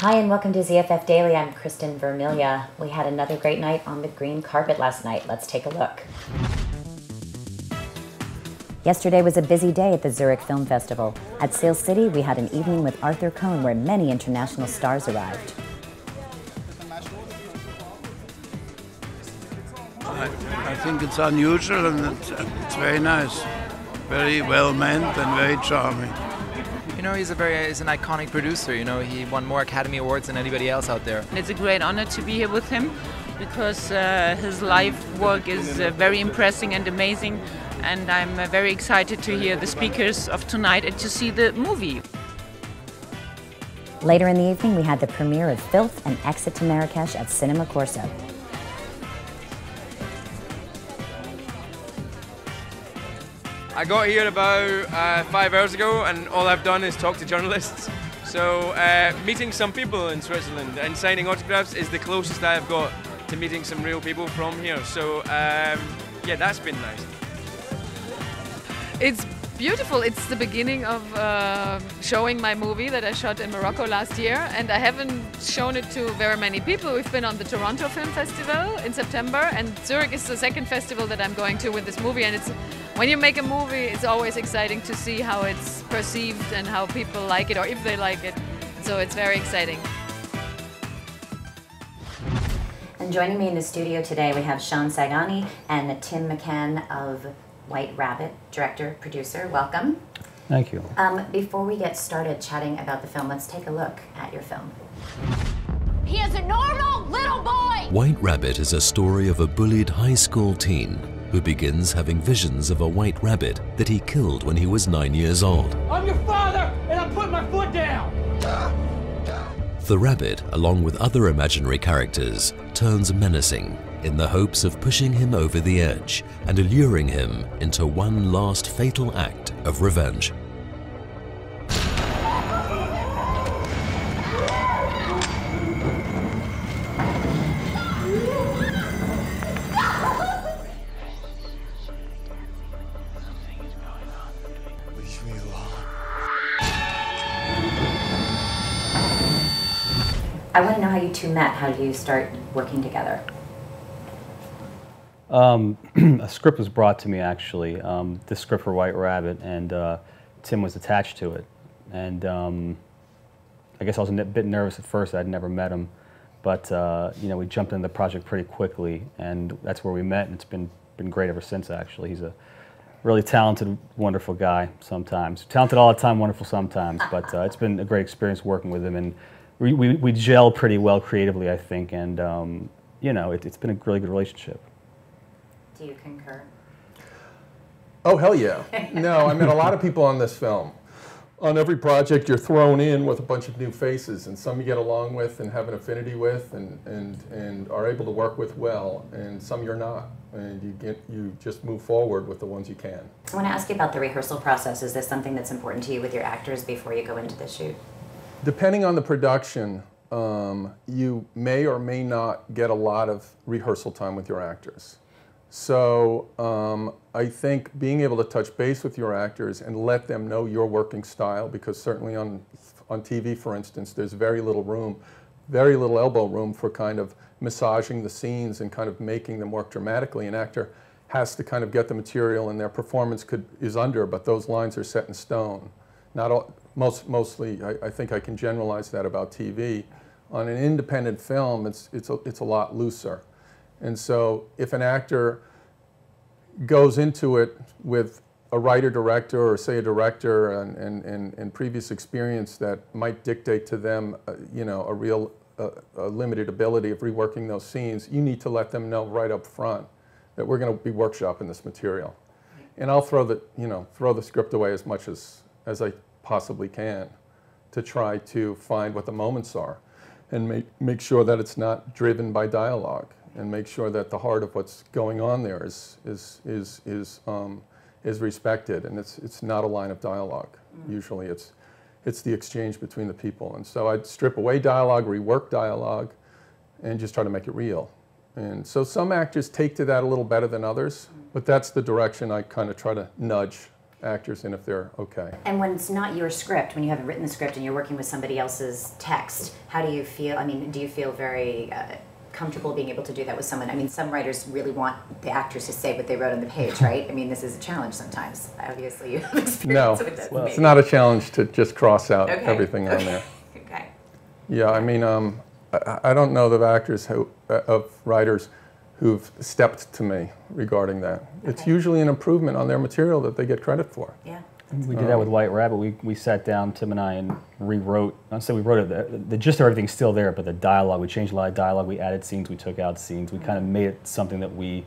Hi and welcome to ZFF Daily. I'm Kristin Vermilya. We had another great night on the green carpet last night. Let's take a look. Yesterday was a busy day at the Zurich Film Festival. At Sail City, we had an evening with Arthur Cohn where many international stars arrived. I think it's unusual and it's very nice. Very well meant and very charming. You know, he's an iconic producer. You know, he won more Academy Awards than anybody else out there. It's a great honor to be here with him because his live work is very impressive and amazing, and I'm very excited to hear the speakers of tonight and to see the movie. Later in the evening, we had the premiere of Filth and Exit to Marrakesh at Cinema Corso. I got here about 5 hours ago, and all I've done is talk to journalists. So meeting some people in Switzerland and signing autographs is the closest I've got to meeting some real people from here. So yeah, that's been nice. It's beautiful. It's the beginning of showing my movie that I shot in Morocco last year, and I haven't shown it to very many people. We've been on the Toronto Film Festival in September, and Zurich is the second festival that I'm going to with this movie. And it's when you make a movie, it's always exciting to see how it's perceived and how people like it, or if they like it. So it's very exciting. And joining me in the studio today, we have Sanghani and Tim McCann of White Rabbit, director, producer. Welcome. Thank you. Before we get started chatting about the film, let's take a look at your film. He is a normal little boy! White Rabbit is a story of a bullied high school teen who begins having visions of a white rabbit that he killed when he was 9 years old. I'm your father, and I'm putting my foot down! The rabbit, along with other imaginary characters, turns menacing in the hopes of pushing him over the edge and alluring him into one last fatal act of revenge. I want to know how you two met. How did you start working together? A script was brought to me, actually, the script for White Rabbit, and Tim was attached to it. And I guess I was a bit nervous at first. I'd never met him, but you know, we jumped into the project pretty quickly, and that's where we met, and it's been great ever since, actually. He's a really talented, wonderful guy sometimes. Talented all the time, wonderful sometimes, but it's been a great experience working with him, and we gel pretty well creatively, I think, and you know, it's been a really good relationship. Do you concur? Oh, hell yeah. No, I met a lot of people on this film. On every project, you're thrown in with a bunch of new faces, and some you get along with and have an affinity with and are able to work with well, and some you're not. And you just move forward with the ones you can. I want to ask you about the rehearsal process. Is this something that's important to you with your actors before you go into the shoot? Depending on the production, you may or may not get a lot of rehearsal time with your actors. So I think being able to touch base with your actors and let them know your working style, because certainly on TV, for instance, there's very little room, very little elbow room for kind of massaging the scenes and kind of making them work dramatically. An actor has to kind of get the material, and their performance is under, but those lines are set in stone. Not all, mostly, I think I can generalize that about TV. On an independent film, it's a lot looser. And so if an actor goes into it with a writer-director or say a director and previous experience that might dictate to them, you know, a limited ability of reworking those scenes, you need to let them know right up front that we're going to be workshopping this material. And I'll throw the script away as much as I possibly can to try to find what the moments are and make sure that it's not driven by dialogue, and make sure that the heart of what's going on there is respected, and it's not a line of dialogue. Usually it's the exchange between the people. And so I'd strip away dialogue, rework dialogue, and just try to make it real. And so some actors take to that a little better than others, but that's the direction I kind of try to nudge actors in if they're okay. And when it's not your script, when you haven't written the script and you're working with somebody else's text, how do you feel? I mean, do you feel very comfortable being able to do that with someone? I mean, some writers really want the actors to say what they wrote on the page, right? I mean, this is a challenge sometimes. Obviously, you have experience with it. No, it's not a challenge to just cross out everything on there. Okay. Yeah, I mean, I don't know of actors of writers who've stepped to me regarding that. Okay. It's usually an improvement on their material that they get credit for. Yeah. We did that with White Rabbit. We sat down, Tim and I, and rewrote. I said we wrote it. The gist of everything's still there, but the dialogue, we changed a lot of dialogue. We added scenes, we took out scenes. We kind of made it something that we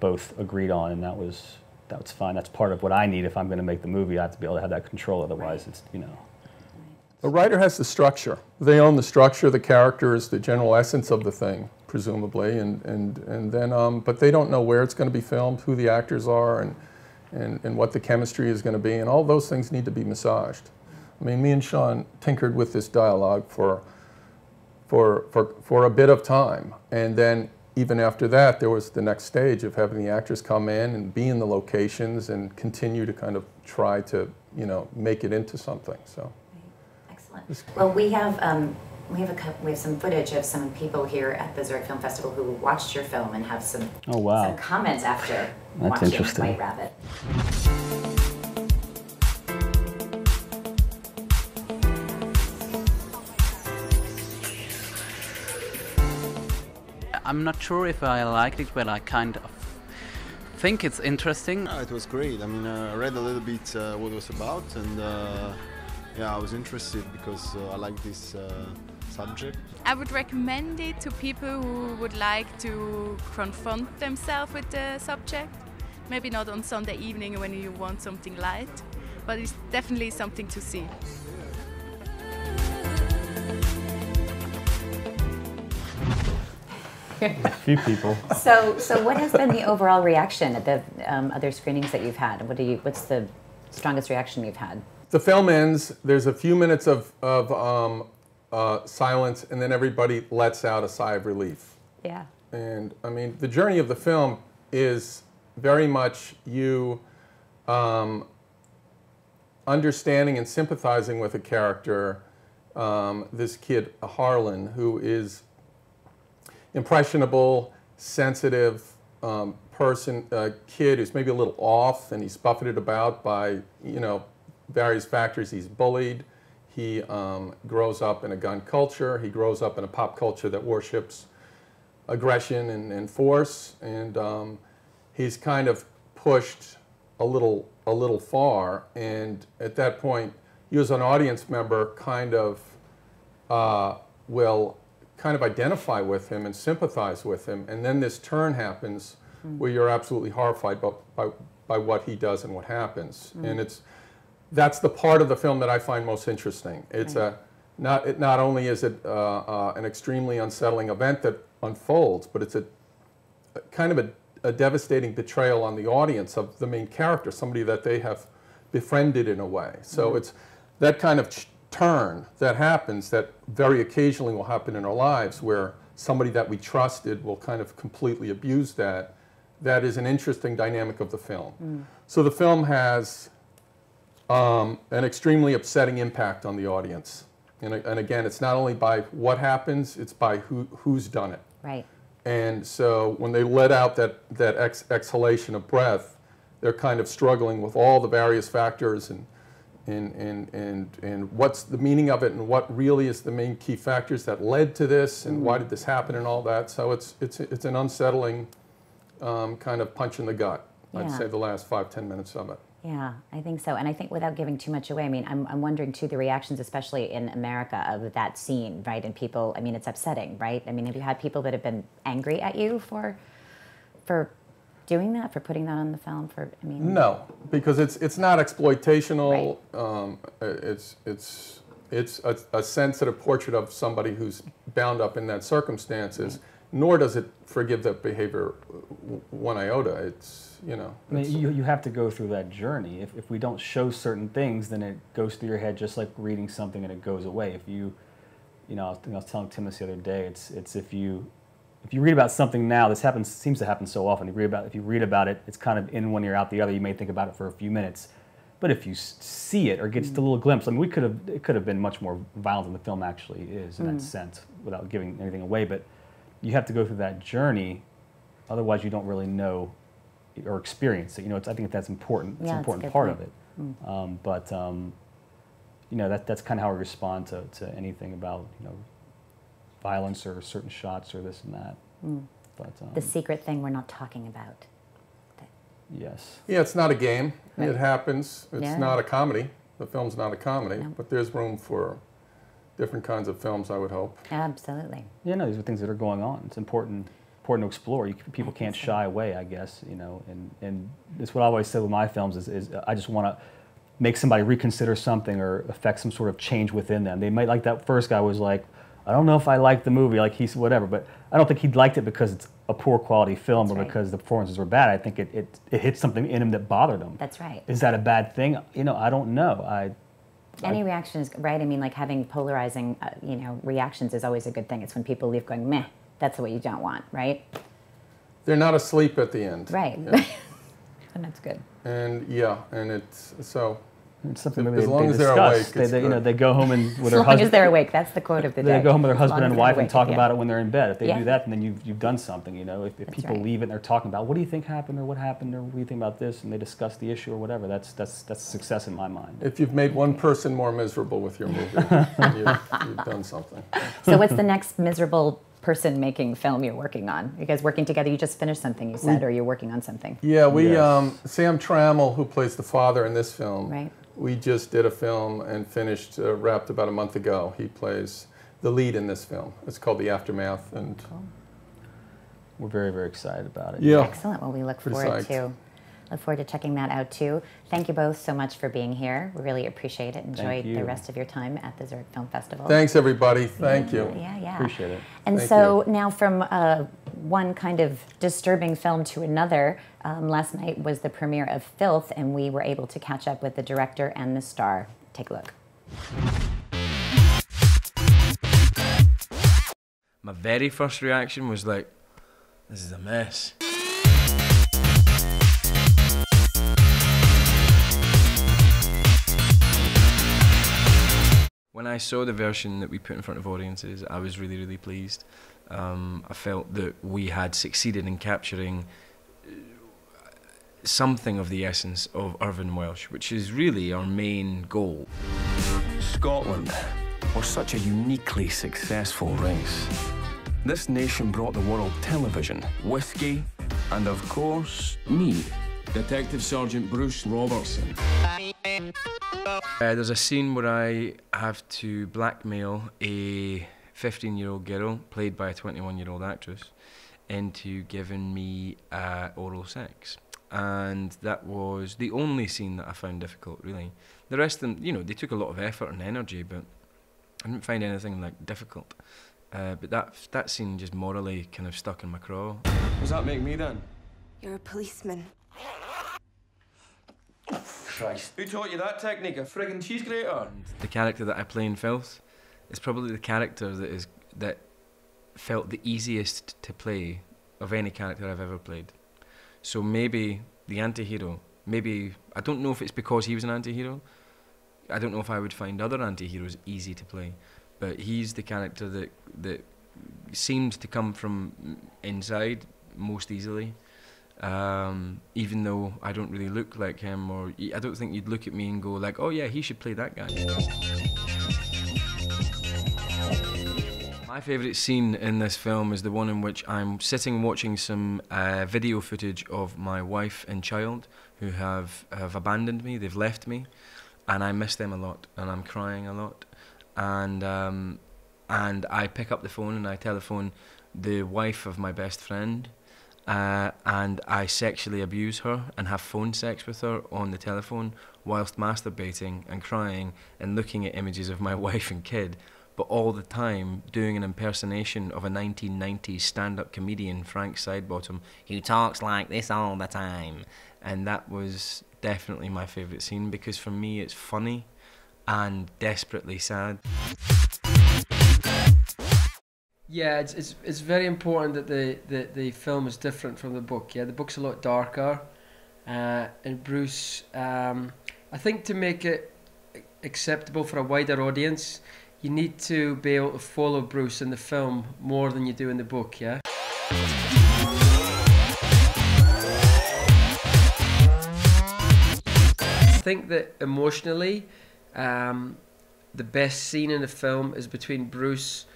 both agreed on, and that was fine. That's part of what I need if I'm going to make the movie. I have to be able to have that control. Otherwise, it's, you know. A writer has the structure. They own the structure, the characters, the general essence of the thing, presumably, and then, but they don't know where it's going to be filmed, who the actors are, and what the chemistry is going to be, and all those things need to be massaged. I mean, me and Shaun tinkered with this dialogue for a bit of time, and then even after that, there was the next stage of having the actors come in and be in the locations and continue to kind of try to, you know, make it into something. So. Excellent. Well, we have some footage of some people here at the Zurich Film Festival who watched your film and have some some comments after watching White Rabbit. I'm not sure if I liked it, but I kind of think it's interesting. It was great. I mean, I read a little bit what it was about, and yeah, I was interested because I like this subject. I would recommend it to people who would like to confront themselves with the subject. Maybe not on Sunday evening when you want something light, but it's definitely something to see. A few people. So what has been the overall reaction at the other screenings that you've had? What's the strongest reaction you've had? The film ends. There's a few minutes of silence, and then everybody lets out a sigh of relief. Yeah. And I mean, the journey of the film is very much you understanding and sympathizing with a character, this kid Harlan, who is impressionable, sensitive kid who's maybe a little off, and he's buffeted about by, you know, various factors. He's bullied. He grows up in a gun culture. He grows up in a pop culture that worships aggression and force, and he's kind of pushed a little far. And at that point, you as an audience member kind of will kind of identify with him and sympathize with him, and then this turn happens where you're absolutely horrified by what he does and what happens. And that's the part of the film that I find most interesting. It's not only is it an extremely unsettling event that unfolds, but it's a kind of a devastating betrayal on the audience of the main character, somebody that they have befriended in a way. So it's that kind of turn that happens, that very occasionally will happen in our lives, where somebody that we trusted will kind of completely abuse that. That is an interesting dynamic of the film. So the film has an extremely upsetting impact on the audience. And again, it's not only by what happens, it's by who's done it. Right. And so when they let out that exhalation of breath, they're kind of struggling with all the various factors and what's the meaning of it, and what really is the main key factors that led to this, and why did this happen, and all that. So it's an unsettling kind of punch in the gut. Yeah. I'd say the last 5-10 minutes of it. Yeah, I think so. And I think without giving too much away, I mean, I'm wondering too, the reactions, especially in America, of that scene, right? And people, I mean, it's upsetting, right? I mean, have you had people that have been angry at you for doing that, for putting that on the film? No, because it's not exploitational. Right. It's a sensitive portrait of somebody who's bound up in that circumstances. Right. Nor does it forgive that behavior one iota. It's, you know. I mean, you have to go through that journey. If we don't show certain things, then it goes through your head just like reading something, and it goes away. If you know, I was telling Tim this the other day. It's if you read about something now, this seems to happen so often. If you read about it, it's kind of in one ear, out the other. You may think about it for a few minutes, But if you see it or get just a little glimpse, I mean, it could have been much more violent than the film actually is in that sense, without giving anything away. But you have to go through that journey, otherwise you don't really know or experience it. You know, I think that's important. It's an important part of it. You know, that's kind of how I respond to anything about, you know, violence or certain shots or this and that. But the secret thing we're not talking about. Yes. Yeah, it's not a game. Right. It happens. It's Yeah. not a comedy. The film's not a comedy, No. but there's room for different kinds of films, I would hope. Absolutely. Yeah, no, these are things that are going on. It's important to explore. People can't shy away, I guess, you know, and it's what I always say with my films is I just want to make somebody reconsider something or affect some sort of change within them. They might, like that first guy was like, I don't know if I like the movie, like he's whatever, but I don't think he liked it because it's a poor quality film or because the performances were bad. I think it hit something in him that bothered him. That's right. Is that a bad thing? You know, I don't know. Any reaction is right. I mean, like having polarizing, you know, reactions is always a good thing. It's when people leave going, meh, that's what you don't want, right? They're not asleep at the end. Right. Yeah. And that's good. And yeah, and it's so. It's something as they long as they're discuss. awake, They you know, they go home and with their as long as they're awake, that's the quote of the day. They go home with their husband and wife and talk awake, about it when they're in bed. If they Yeah. do that, then you've done something. You know, if people right. leave it and they're talking about what do you think happened or what happened or what do you think about this, and they discuss the issue or whatever, that's success in my mind. If you've made one person more miserable with your movie, you've done something. So what's the next miserable person making film you're working on? You guys working together? You just finished something, you said, or you're working on something? Yeah, Sam Trammell, who plays the father in this film, right. We just did a film and finished, wrapped about a month ago. He plays the lead in this film. It's called The Aftermath, and we're very, very excited about it. Yeah. Excellent. Well, we look forward to checking that out too. Thank you both so much for being here. We really appreciate it. Enjoy the rest of your time at the Zurich Film Festival. Thanks, everybody. Thank you. Yeah. Appreciate it. And Thank so you. now from one kind of disturbing film to another, last night was the premiere of Filth, and we were able to catch up with the director and the star. Take a look. My very first reaction was like, this is a mess. When I saw the version that we put in front of audiences, I was really, really pleased. I felt that we had succeeded in capturing something of the essence of Irvine Welsh, which is really our main goal. Scotland was such a uniquely successful race. This nation brought the world television, whiskey, and of course, me, Detective Sergeant Bruce Robertson. There's a scene where I have to blackmail a 15-year-old girl, played by a 21-year-old actress, into giving me oral sex. And that was the only scene that I found difficult, really. The rest of them, you know, they took a lot of effort and energy, but I didn't find anything like difficult. But that scene just morally kind of stuck in my craw. Does that make me then? You're a policeman. Christ. Who taught you that technique? A friggin' cheese grater? The character that I play in Filth is probably the character that felt the easiest to play of any character I've ever played. So maybe the anti-hero, maybe, I don't know if it's because he was an anti-hero. I don't know if I would find other anti-heroes easy to play, but he's the character that seemed to come from inside most easily. Even though I don't really look like him, or I don't think you'd look at me and go like, oh yeah, he should play that guy. My favourite scene in this film is the one in which I'm sitting watching some video footage of my wife and child who have abandoned me, they've left me, and I miss them a lot, and I'm crying a lot, and I pick up the phone and I telephone the wife of my best friend, and I sexually abuse her and have phone sex with her on the telephone whilst masturbating and crying and looking at images of my wife and kid, but all the time doing an impersonation of a 1990s stand-up comedian, Frank Sidebottom, who talks like this all the time. And that was definitely my favourite scene, because for me it's funny and desperately sad. Yeah, it's very important that the film is different from the book. Yeah, the book's a lot darker, and Bruce I think to make it acceptable for a wider audience, you need to be able to follow Bruce in the film more than you do in the book, yeah? I think that emotionally, the best scene in the film is between Bruce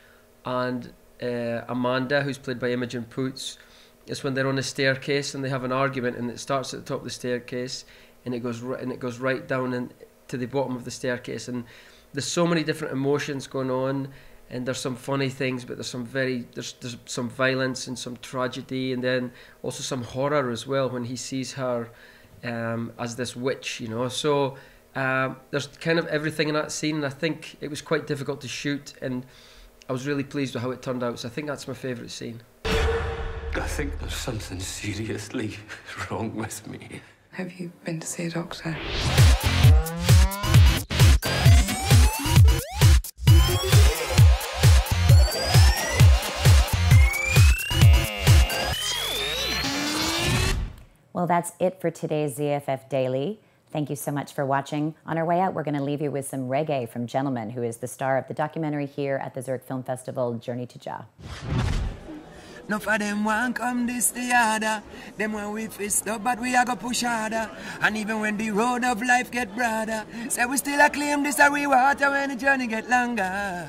and Amanda, who's played by Imogen Poots. It's when they're on the staircase and they have an argument, and it starts at the top of the staircase and it goes right down to the bottom of the staircase, and there's so many different emotions going on, and there's some funny things, but there's some violence and some tragedy, and then also some horror as well when he sees her as this witch, you know. So there's kind of everything in that scene, and I think it was quite difficult to shoot, and I was really pleased with how it turned out, so I think that's my favourite scene. I think there's something seriously wrong with me. Have you been to see a doctor? Well, that's it for today's ZFF Daily. Thank you so much for watching. On our way out, we're going to leave you with some reggae from Gentleman, who is the star of the documentary here at the Zurich Film Festival, Journey to Jah. No for them one come this the other. Them when we fist up, but we are go push harder. And even when the road of life get broader, say we still a claim this a reward when the journey get longer.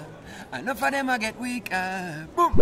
And no for them I get weaker. Boom.